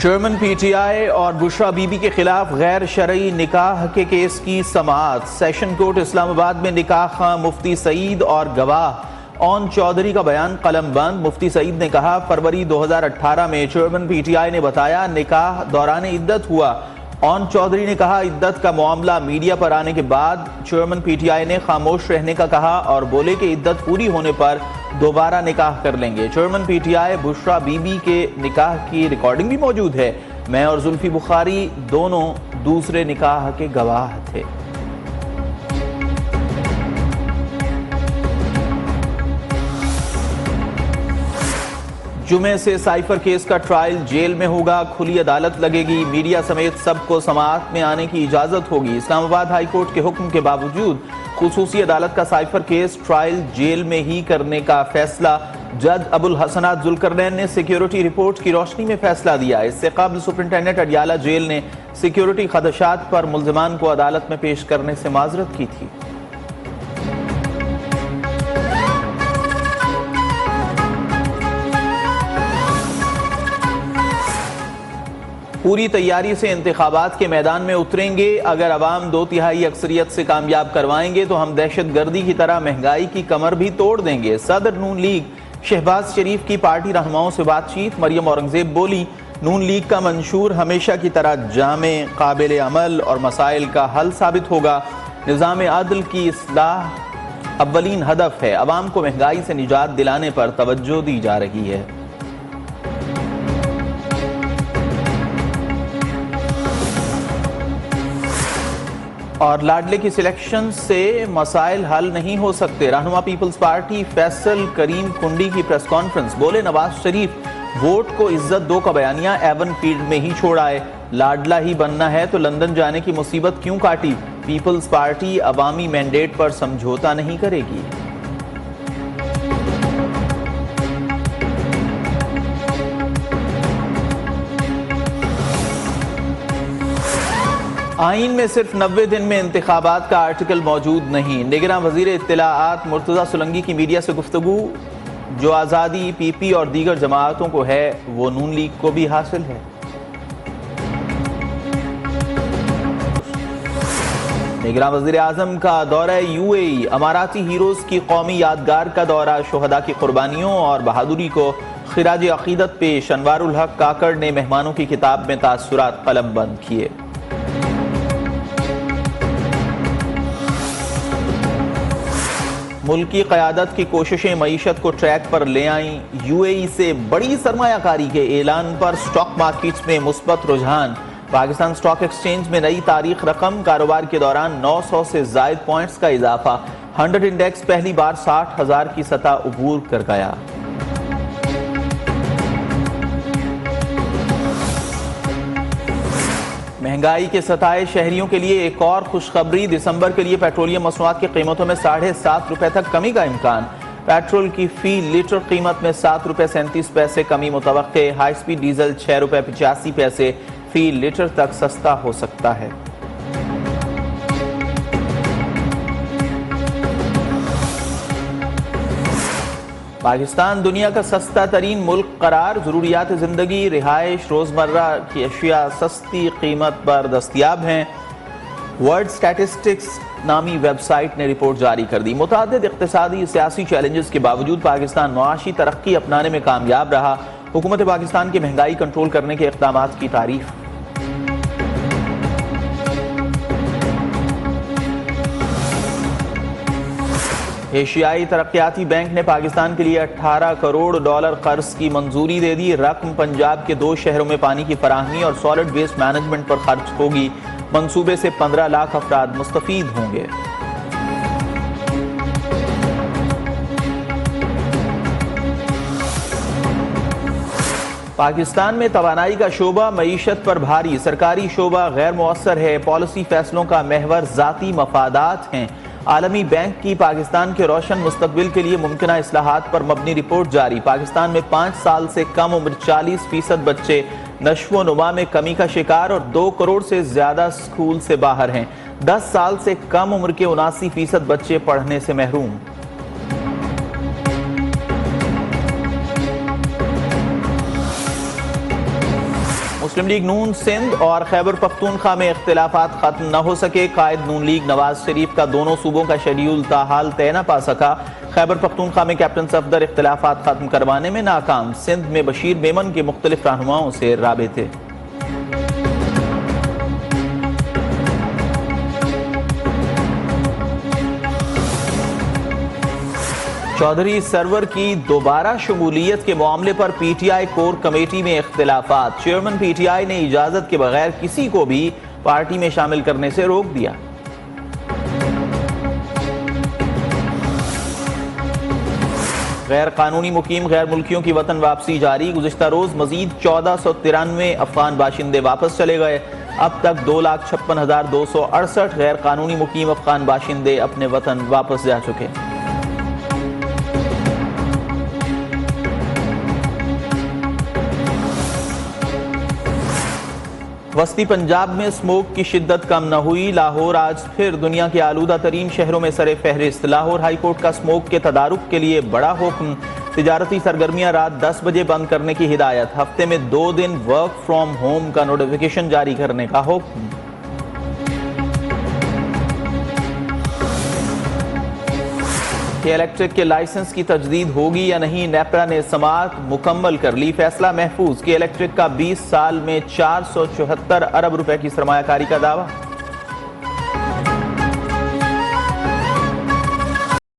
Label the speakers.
Speaker 1: Chairman PTI और बुशरा बीबी के खिलाफ गैर शरई निकाह के केस की समाअत। सेशन कोर्ट इस्लामाबाद में निकाह खां मुफ्ती सईद और गवाह ओन चौधरी का बयान कलम बंद। मुफ्ती सईद ने कहा, फरवरी 2018 में चेयरमैन पीटीआई ने बताया निकाह दौरान इद्दत हुआ। ओन चौधरी ने कहा, इद्दत का मामला मीडिया पर आने के बाद चेयरमैन पीटीआई ने खामोश रहने का कहा और बोले कि इद्दत पूरी होने पर दोबारा निकाह कर लेंगे। चेयरमैन पीटीआई बुशरा बीबी के निकाह की रिकॉर्डिंग भी मौजूद है। मैं और जुल्फी बुखारी दोनों दूसरे निकाह के गवाह थे। जुमे से साइफर केस का ट्रायल जेल में होगा, खुली अदालत लगेगी, मीडिया समेत सबको समाअत में आने की इजाजत होगी। इस्लामाबाद हाई कोर्ट के हुक्म के बावजूद खुसूसी अदालत का साइफर केस ट्रायल जेल में ही करने का फैसला जज अबुल हसनात जुल्करनैन ने सिक्योरिटी रिपोर्ट की रोशनी में फैसला दिया। इससे कबल सुपरिंटेंडेंट अडियाला जेल ने सिक्योरिटी खदशात पर मुल्जिमान को अदालत में पेश करने से माजरत की थी। पूरी तैयारी से इंतखाबात के मैदान में उतरेंगे। अगर अवाम 2/3 अक्सरियत से कामयाब करवाएंगे तो हम दहशतगर्दी की तरह महंगाई की कमर भी तोड़ देंगे। सदर नून लीग शहबाज शरीफ की पार्टी रहनुमाओं से बातचीत। मरियम औरंगजेब बोली, नून लीग का मंशूर हमेशा की तरह जामे, काबिल अमल और मसाइल का हल साबित होगा। निज़ाम अदल की इस्लाह अव्वलीन हदफ है। अवाम को महंगाई से निजात दिलाने पर तवज्जो दी जा रही है। और लाडले की सिलेक्शन से मसाइल हल नहीं हो सकते। रहनुमा पीपल्स पार्टी फैसल करीम कुंडी की प्रेस कॉन्फ्रेंस। बोले, नवाज शरीफ वोट को इज्जत दो का बयानिया एवन फील्ड में ही छोड़ आए। लाडला ही बनना है तो लंदन जाने की मुसीबत क्यों काटी। पीपल्स पार्टी अवामी मैंडेट पर समझौता नहीं करेगी। आईन में सिर्फ 90 दिन में इंतखाबात का आर्टिकल मौजूद नहीं। निगरान वजीर इत्तलाआत मुर्तजा सुलंगी की मीडिया से गुफ्तगू। जो आज़ादी पीपी और दीगर जमातों को है वो नून लीग को भी हासिल है। निगरान वजीर आजम का दौरा यूएई। अमाराती हीरोज की कौमी यादगार का दौरा। शुहदा की कुर्बानियों और बहादुरी को खिराज अकीदत पेश। अनवारुल हक काकड़ ने मेहमानों की किताब में तासुरात कलम बंद किए। मुल्की क़यादत की कोशिशें मईशत को ट्रैक पर ले आईं। यूएई से बड़ी सरमायाकारी के ऐलान पर स्टॉक मार्केट्स में मुस्बत रुझान। पाकिस्तान स्टॉक एक्सचेंज में नई तारीख रकम। कारोबार के दौरान 900 से जायद पॉइंट्स का इजाफा। 100 इंडेक्स पहली बार 60,000 की सतह उबूर कर गया। महंगाई के सताए शहरियों के लिए एक और खुशखबरी। दिसंबर के लिए पेट्रोलियम मसनूआत की कीमतों में 7.5 रुपए तक कमी का इम्कान। पेट्रोल की फी लीटर कीमत में 7 रुपए 37 पैसे कमी मुतवक्के। हाई स्पीड डीजल 6 रुपए 85 पैसे फी लीटर तक सस्ता हो सकता है। पाकिस्तान दुनिया का सस्ता तरीन मुल्क करार। जरूरियात जिंदगी, रिहाइश, रोजमर्रा की अशिया सस्ती कीमत पर दस्तियाब हैं। वर्ल्ड स्टैटिस्टिक्स नामी वेबसाइट ने रिपोर्ट जारी कर दी। मुतादिद इक़्तिसादी सियासी चैलेंजेस के बावजूद पाकिस्तान मुआशी तरक्की अपनाने में कामयाब रहा। हुकूमत पाकिस्तान की महंगाई कंट्रोल करने के इक़दामात की तारीफ। एशियाई तरक्याती बैंक ने पाकिस्तान के लिए $18 करोड़ कर्ज की मंजूरी दे दी। रकम पंजाब के 2 शहरों में पानी की फराहमी और सॉलिड वेस्ट मैनेजमेंट पर खर्च होगी। मंसूबे से 15 लाख अफराद मुस्तफीद होंगे। पाकिस्तान में तवानाई का शोबा मईशत पर भारी। सरकारी शोबा गैर मुअस्सर है। पॉलिसी फैसलों का महवर जाती मफादात हैं। आलमी बैंक की पाकिस्तान के रोशन मुस्तकबिल के लिए मुमकिना इस्लाहात पर मबनी रिपोर्ट जारी। पाकिस्तान में 5 साल से कम उम्र 40% बच्चे नश्व नुमा में कमी का शिकार और 2 करोड़ से ज्यादा स्कूल से बाहर हैं। 10 साल से कम उम्र के 79% बच्चे पढ़ने से महरूम। मुस्लिम लीग नून सिंध और खैबर पख्तूनख्वा में इख्तिलाफात खत्म न हो सके। कायद नून लीग नवाज शरीफ का दोनों सूबों का शेड्यूल ताहाल तय न पा सका। खैबर पख्तूनख्वा में कैप्टन सफदर इख्तिलाफात खत्म करवाने में नाकाम। सिंध में बशीर मेमन के मुख्तलिफ रहनुमाओं से राबिते। चौधरी सरवर की दोबारा शमूलियत के मामले पर पीटीआई कोर कमेटी में इख्तिलाफात। चेयरमैन पीटीआई ने इजाजत के बगैर किसी को भी पार्टी में शामिल करने से रोक दिया। गैर कानूनी मुकीम गैर मुल्कियों की वतन वापसी जारी। गुज़िश्ता रोज मजीद 1493 अफगान बाशिंदे वापस चले गए। अब तक 2,56,268 गैर कानूनी मुकीम अफगान बाशिंदे अपने वतन वापस जा चुके। वस्ती पंजाब में स्मोक की शिद्दत कम न हुई। लाहौर आज फिर दुनिया के आलूदा तरीन शहरों में सरे फहरिस्त। लाहौर हाईकोर्ट का स्मोक के तदारुक के लिए बड़ा हुक्म। तिजारती सरगर्मियां रात 10 बजे बंद करने की हिदायत। हफ्ते में 2 दिन वर्क फ्रॉम होम का नोटिफिकेशन जारी करने का हुक्म। के इलेक्ट्रिक के लाइसेंस की तजदीद होगी या नहीं, नेपरा ने समाअत मुकम्मल कर ली। फैसला महफूज। के इलेक्ट्रिक का 20 साल में 474 अरब रुपए की सरमायाकारी का दावा।